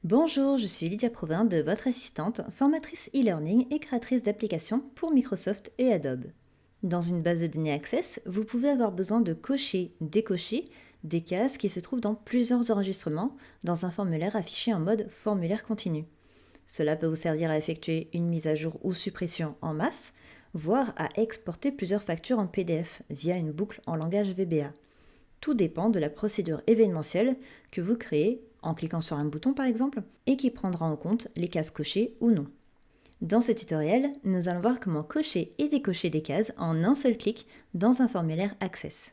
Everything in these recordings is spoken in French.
Bonjour, je suis Lydia Provin de votre assistante, formatrice e-learning et créatrice d'applications pour Microsoft et Adobe. Dans une base de données Access, vous pouvez avoir besoin de cocher, décocher des cases qui se trouvent dans plusieurs enregistrements dans un formulaire affiché en mode formulaire continu. Cela peut vous servir à effectuer une mise à jour ou suppression en masse, voire à exporter plusieurs factures en PDF via une boucle en langage VBA. Tout dépend de la procédure événementielle que vous créez en cliquant sur un bouton par exemple, et qui prendra en compte les cases cochées ou non. Dans ce tutoriel, nous allons voir comment cocher et décocher des cases en un seul clic dans un formulaire Access.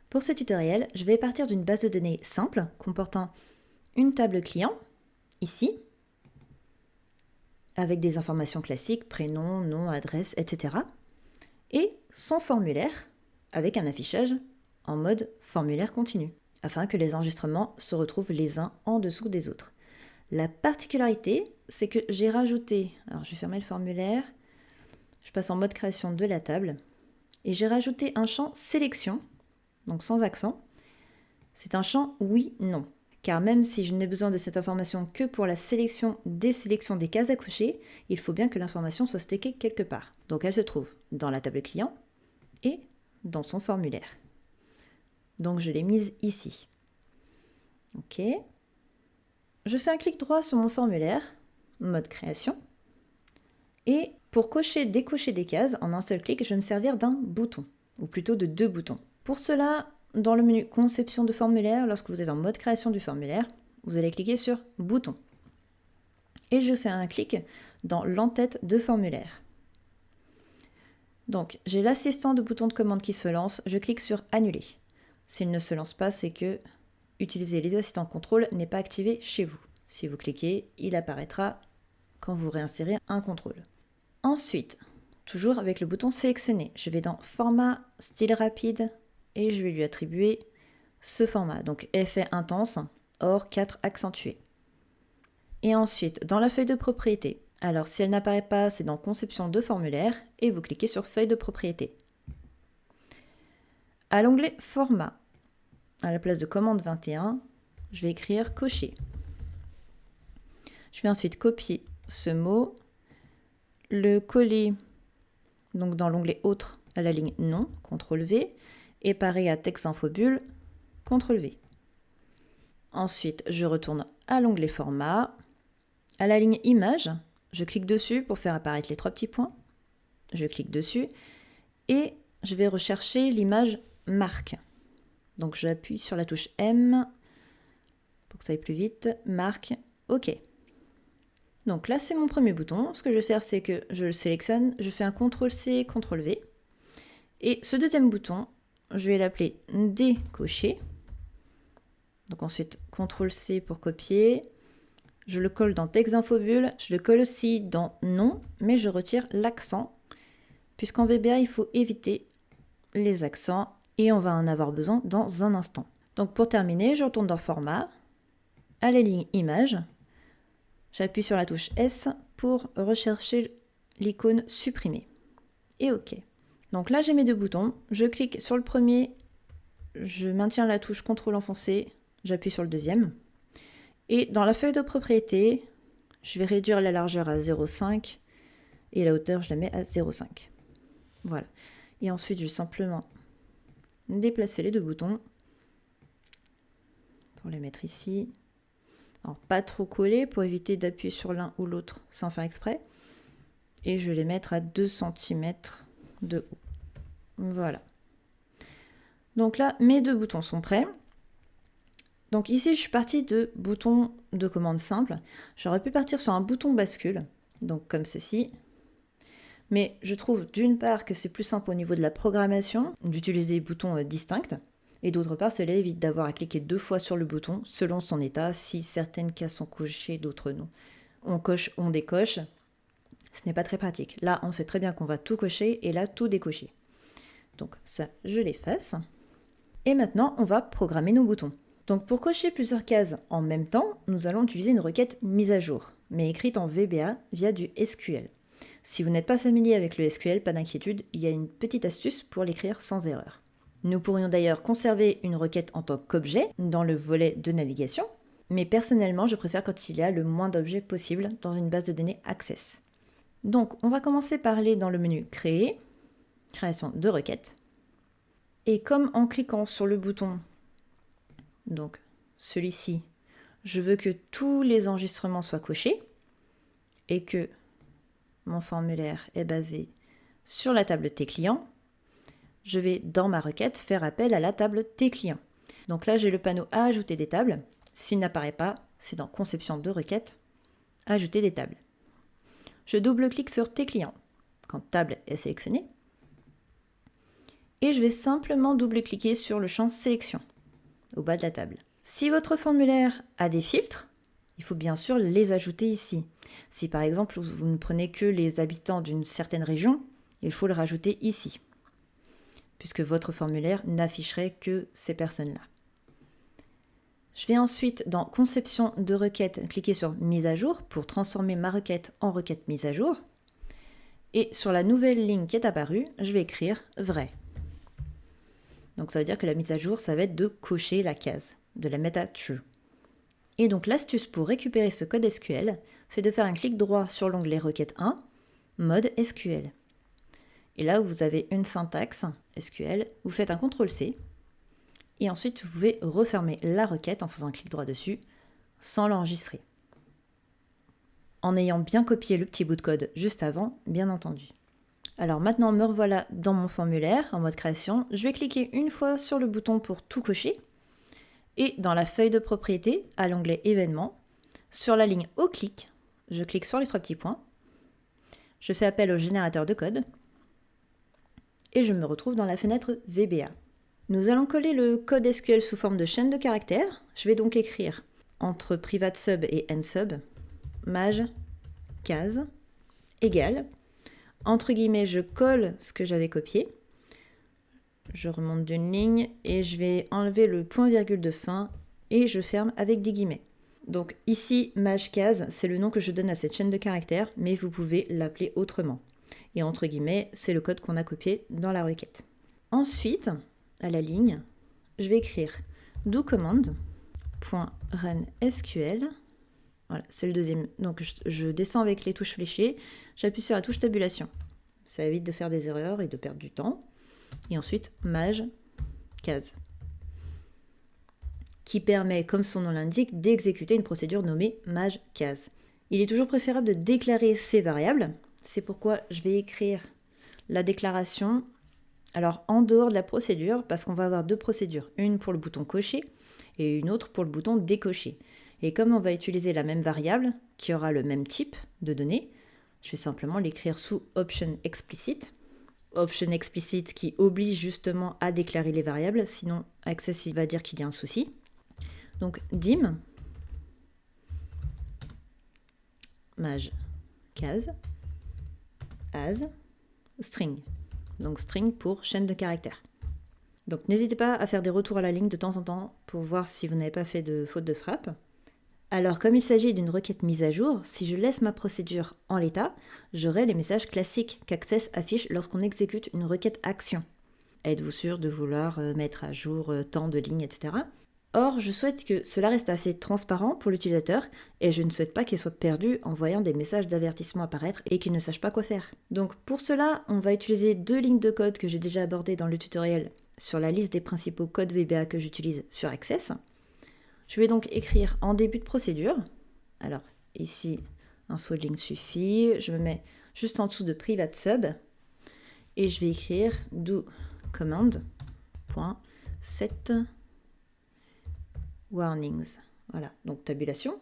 Pour ce tutoriel, je vais partir d'une base de données simple comportant une table client, ici, avec des informations classiques, prénom, nom, adresse, etc. Et son formulaire, avec un affichage en mode formulaire continu, afin que les enregistrements se retrouvent les uns en dessous des autres. La particularité, c'est que j'ai rajouté, alors je vais fermer le formulaire, je passe en mode création de la table, et j'ai rajouté un champ sélection, donc sans accent. C'est un champ oui/non. Car même si je n'ai besoin de cette information que pour la sélection des cases à cocher, il faut bien que l'information soit stockée quelque part. Donc elle se trouve dans la table client et dans son formulaire. Donc je l'ai mise ici. Ok. Je fais un clic droit sur mon formulaire, mode création. Et pour cocher, décocher des cases, en un seul clic, je vais me servir d'un bouton, ou plutôt de deux boutons. Pour cela, dans le menu conception de formulaire, lorsque vous êtes en mode création du formulaire, vous allez cliquer sur bouton. Et je fais un clic dans l'entête de formulaire. Donc j'ai l'assistant de bouton de commande qui se lance, je clique sur annuler. S'il ne se lance pas, c'est que utiliser les assistants contrôle n'est pas activé chez vous. Si vous cliquez, il apparaîtra quand vous réinsérez un contrôle. Ensuite, toujours avec le bouton sélectionner, je vais dans format, style rapide, et je vais lui attribuer ce format, donc effet intense, or 4 accentué. Et ensuite, dans la feuille de propriété, alors si elle n'apparaît pas, c'est dans conception de formulaire, et vous cliquez sur feuille de propriété. À l'onglet format, à la place de commande 21, je vais écrire cocher. Je vais ensuite copier ce mot, le coller donc dans l'onglet autre à la ligne non, CTRL V, et pareil à texte infobule, CTRL V. Ensuite, je retourne à l'onglet format. À la ligne image, je clique dessus pour faire apparaître les trois petits points. Je clique dessus et je vais rechercher l'image marque. Donc j'appuie sur la touche M pour que ça aille plus vite. Marque, OK. Donc là, c'est mon premier bouton. Ce que je vais faire, c'est que je le sélectionne, je fais un CTRL-C, CTRL-V. Et ce deuxième bouton, je vais l'appeler décocher. Donc ensuite, CTRL-C pour copier. Je le colle dans texte infobule. Je le colle aussi dans non, mais je retire l'accent, puisqu'en VBA, il faut éviter les accents et on va en avoir besoin dans un instant. Donc pour terminer, je retourne dans format, à la ligne image. J'appuie sur la touche S pour rechercher l'icône supprimer. Et OK. Donc là, j'ai mes deux boutons. Je clique sur le premier, je maintiens la touche CTRL enfoncé, j'appuie sur le deuxième. Et dans la feuille de propriété, je vais réduire la largeur à 0,5 et la hauteur, je la mets à 0,5. Voilà. Et ensuite, je vais simplement déplacer les deux boutons pour les mettre ici. Alors, pas trop collés pour éviter d'appuyer sur l'un ou l'autre sans faire exprès. Et je vais les mettre à 2 cm de haut. Voilà. Donc là, mes deux boutons sont prêts. Donc ici, je suis partie de boutons de commande simple. J'aurais pu partir sur un bouton bascule, donc comme ceci. Mais je trouve d'une part que c'est plus simple au niveau de la programmation d'utiliser des boutons distincts. Et d'autre part, cela évite d'avoir à cliquer 2 fois sur le bouton selon son état, si certaines cases sont cochées, d'autres non. On coche, on décoche. Ce n'est pas très pratique. Là, on sait très bien qu'on va tout cocher et là, tout décocher. Donc ça, je l'efface. Et maintenant, on va programmer nos boutons. Donc pour cocher plusieurs cases en même temps, nous allons utiliser une requête mise à jour, mais écrite en VBA via du SQL. Si vous n'êtes pas familier avec le SQL, pas d'inquiétude, il y a une petite astuce pour l'écrire sans erreur. Nous pourrions d'ailleurs conserver une requête en tant qu'objet dans le volet de navigation, mais personnellement, je préfère quand il y a le moins d'objets possible dans une base de données Access. Donc, on va commencer par aller dans le menu Créer, création de requête. Et comme en cliquant sur le bouton, donc celui-ci, je veux que tous les enregistrements soient cochés et que mon formulaire est basé sur la table T client, je vais dans ma requête faire appel à la table T client. Donc là, j'ai le panneau à ajouter des tables. S'il n'apparaît pas, c'est dans conception de requête, ajouter des tables. Je double-clique sur T client quand table est sélectionnée et je vais simplement double-cliquer sur le champ sélection au bas de la table. Si votre formulaire a des filtres, il faut bien sûr les ajouter ici. Si par exemple vous ne prenez que les habitants d'une certaine région, il faut le rajouter ici, puisque votre formulaire n'afficherait que ces personnes-là. Je vais ensuite dans Conception de requête cliquer sur Mise à jour pour transformer ma requête en requête mise à jour. Et sur la nouvelle ligne qui est apparue, je vais écrire Vrai. Donc ça veut dire que la mise à jour, ça va être de cocher la case, de la mettre à True. Et donc l'astuce pour récupérer ce code SQL, c'est de faire un clic droit sur l'onglet Requête 1, Mode SQL. Et là, vous avez une syntaxe SQL, vous faites un CTRL-C, et ensuite vous pouvez refermer la requête en faisant un clic droit dessus, sans l'enregistrer. En ayant bien copié le petit bout de code juste avant, bien entendu. Alors maintenant, me revoilà dans mon formulaire, en mode création. Je vais cliquer une fois sur le bouton pour tout cocher, et dans la feuille de propriété, à l'onglet événements, sur la ligne au clic, je clique sur les 3 petits points, je fais appel au générateur de code, et je me retrouve dans la fenêtre VBA. Nous allons coller le code SQL sous forme de chaîne de caractères. Je vais donc écrire entre private sub et nsub, maj, case, égale. Entre guillemets, je colle ce que j'avais copié. Je remonte d'une ligne et je vais enlever le point-virgule de fin et je ferme avec des guillemets. Donc ici, maj-case, c'est le nom que je donne à cette chaîne de caractères, mais vous pouvez l'appeler autrement. Et entre guillemets, c'est le code qu'on a copié dans la requête. Ensuite, à la ligne, je vais écrire doCommand.runSQL. Voilà, c'est le deuxième. Donc je descends avec les touches fléchées, j'appuie sur la touche tabulation. Ça évite de faire des erreurs et de perdre du temps. Et ensuite, maj case, qui permet, comme son nom l'indique, d'exécuter une procédure nommée maj case. Il est toujours préférable de déclarer ces variables. C'est pourquoi je vais écrire la déclaration alors en dehors de la procédure, parce qu'on va avoir 2 procédures, une pour le bouton cocher et une autre pour le bouton décocher. Et comme on va utiliser la même variable, qui aura le même type de données, je vais simplement l'écrire sous option explicit. Option explicit qui oblige justement à déclarer les variables, sinon Access il va dire qu'il y a un souci. Donc dim maj case as string. Donc string pour chaîne de caractères. Donc n'hésitez pas à faire des retours à la ligne de temps en temps pour voir si vous n'avez pas fait de faute de frappe. Alors comme il s'agit d'une requête mise à jour, si je laisse ma procédure en l'état, j'aurai les messages classiques qu'Access affiche lorsqu'on exécute une requête action. Êtes-vous sûr de vouloir mettre à jour tant de lignes, etc. Or, je souhaite que cela reste assez transparent pour l'utilisateur et je ne souhaite pas qu'il soit perdu en voyant des messages d'avertissement apparaître et qu'il ne sache pas quoi faire. Donc pour cela, on va utiliser 2 lignes de code que j'ai déjà abordées dans le tutoriel sur la liste des principaux codes VBA que j'utilise sur Access. Je vais donc écrire en début de procédure. Alors ici, un saut de ligne suffit. Je me mets juste en dessous de private sub et je vais écrire doCommand.set warnings. Voilà, donc tabulation.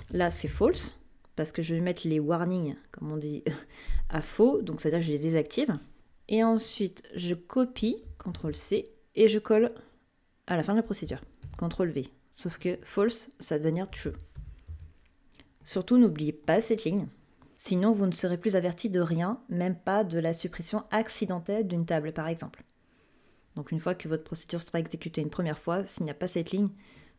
Là, c'est false, parce que je vais mettre les warnings, comme on dit, à faux, donc c'est-à-dire que je les désactive. Et ensuite, je copie, CTRL-C, et je colle à la fin de la procédure, CTRL-V. Sauf que false, ça va devenir true. Surtout, n'oubliez pas cette ligne, sinon vous ne serez plus averti de rien, même pas de la suppression accidentelle d'une table, par exemple. Donc une fois que votre procédure sera exécutée une première fois, s'il n'y a pas cette ligne,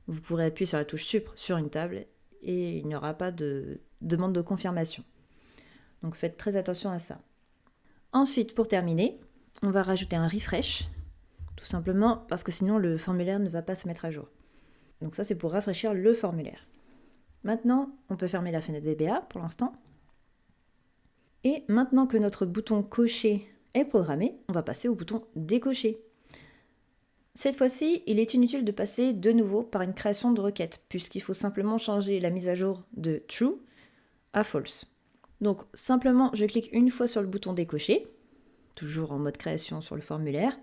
vous pourrez appuyer sur la touche Supr sur une table et il n'y aura pas de demande de confirmation. Donc faites très attention à ça. Ensuite, pour terminer, on va rajouter un refresh, tout simplement parce que sinon le formulaire ne va pas se mettre à jour. Donc ça, c'est pour rafraîchir le formulaire. Maintenant, on peut fermer la fenêtre VBA pour l'instant. Et maintenant que notre bouton cocher est programmé, on va passer au bouton décocher. Cette fois-ci, il est inutile de passer de nouveau par une création de requête, puisqu'il faut simplement changer la mise à jour de true à false. Donc simplement, je clique une fois sur le bouton décocher, toujours en mode création sur le formulaire,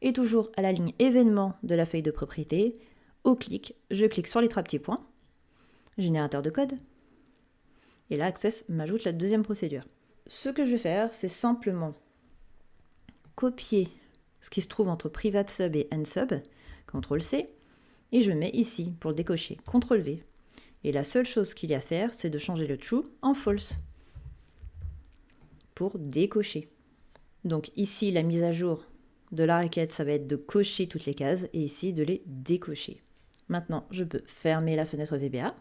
et toujours à la ligne événement de la feuille de propriété, au clic, je clique sur les 3 petits points, générateur de code, et là Access m'ajoute la deuxième procédure. Ce que je vais faire, c'est simplement copier ce qui se trouve entre private sub et endsub, CTRL-C, et je mets ici pour le décocher, CTRL-V. Et la seule chose qu'il y a à faire, c'est de changer le true en false pour décocher. Donc ici, la mise à jour de la requête, ça va être de cocher toutes les cases, et ici, de les décocher. Maintenant, je peux fermer la fenêtre VBA.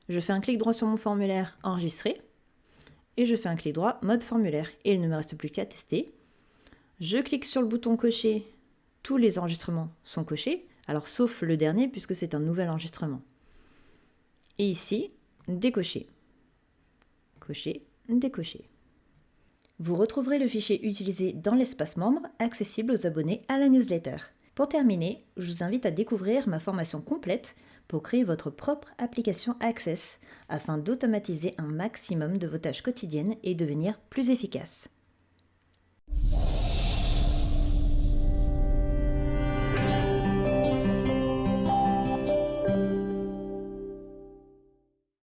Je fais un clic droit sur mon formulaire enregistré, et je fais un clic droit mode formulaire. Et il ne me reste plus qu'à tester. Je clique sur le bouton cocher, tous les enregistrements sont cochés, alors sauf le dernier puisque c'est un nouvel enregistrement. Et ici, décocher. Cocher, décocher. Vous retrouverez le fichier utilisé dans l'espace membre accessible aux abonnés à la newsletter. Pour terminer, je vous invite à découvrir ma formation complète pour créer votre propre application Access afin d'automatiser un maximum de vos tâches quotidiennes et devenir plus efficace.